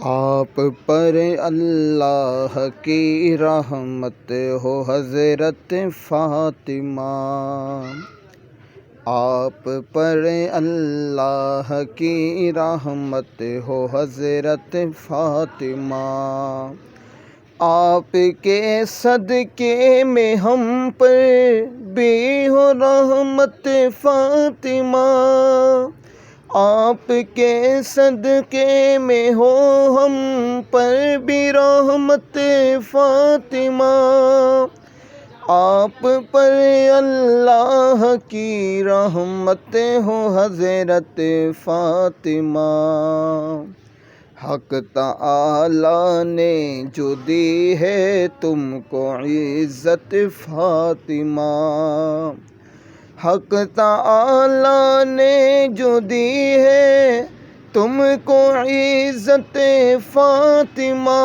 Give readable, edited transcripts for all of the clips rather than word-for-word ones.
آپ پر اللہ کی رحمت ہو حضرت فاطمہ، آپ پر اللہ کی رحمت ہو حضرت فاطمہ، آپ کے صدقے میں ہم پر بھی ہو رحمت فاطمہ، آپ کے صدقے میں ہو ہم پر بھی رحمت فاطمہ، آپ پر اللہ کی رحمت ہو حضرت فاطمہ، حق تعالی نے جو دی ہے تم کو عزت فاطمہ، حق تعالی نے جو دی ہے تم کو عزت فاطمہ،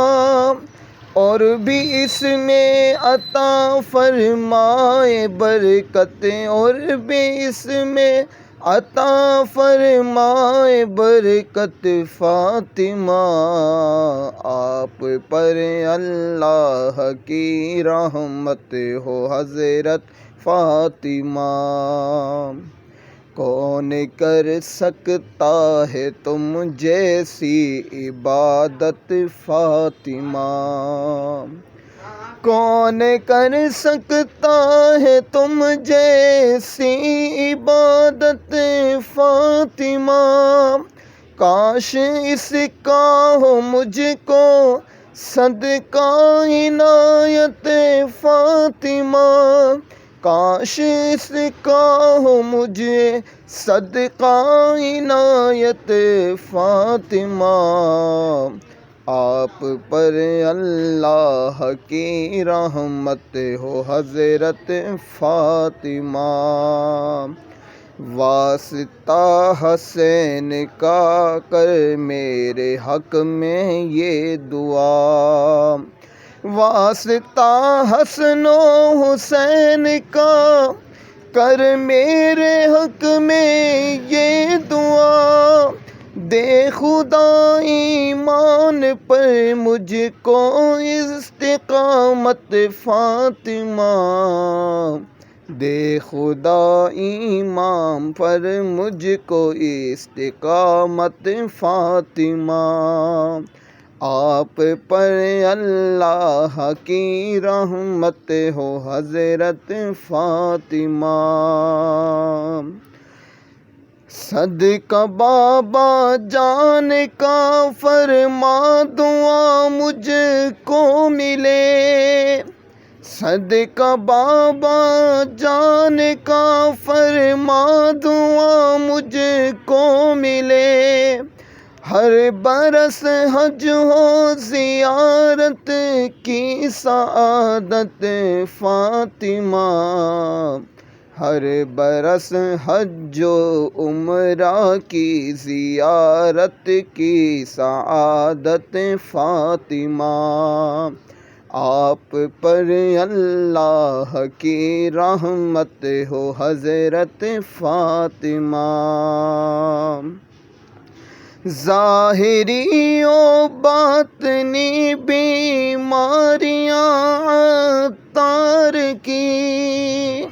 اور بھی اس میں عطا فرمائے برکت، اور بھی اس میں عطا فرمائے برکت فاطمہ، آپ پر اللہ کی رحمت ہو حضرت فاطمہ، کون کر سکتا ہے تم جیسی عبادت فاطمہ، کون کر سکتا ہے تم جیسی عبادت فاطمہ، کاش اس کا ہو مجھ کو صدقہ عنایت فاطمہ، کاش اس کا ہو مجھے صدقہ عنایت فاطمہ، آپ پر اللہ کی رحمت ہو حضرت فاطمہ، واسطہ حسین کا کر میرے حق میں یہ دعا، واسطہ حسن و حسین کا کر میرے حق میں یہ دعا، دے خدا ایمان پر مجھ کو استقامت فاطمہ، دے خدا ایمان پر مجھ کو استقامت فاطمہ، آپ پر اللہ کی رحمت ہو حضرت فاطمہ، صدقہ بابا جان کا فرما دعا مجھ کو ملے، صدقہ بابا جان کا فرما دعا مجھ کو ملے، ہر برس حج ہو زیارت کی سعادت فاطمہ، ہر برس حج و عمرہ کی زیارت کی سعادت فاطمہ، آپ پر اللہ کی رحمت ہو حضرت فاطمہ، ظاہری و باطنی بیماریاں عطار کی،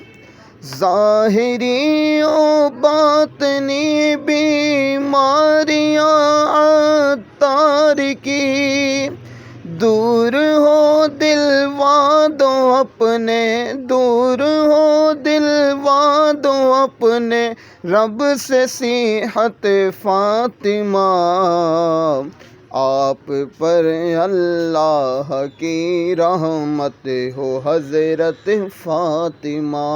ظاہری و باطنی بیماریاں عطار کی، دور ہو دلوا دو اپنے، دور ہو دلوا دو اپنے رب سے صحت فاطمہ، آپ پر اللہ کی رحمت ہو حضرت فاطمہ،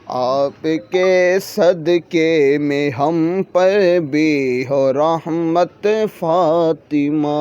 آپ کے صدقے میں ہم پر بھی ہو رحمت فاطمہ۔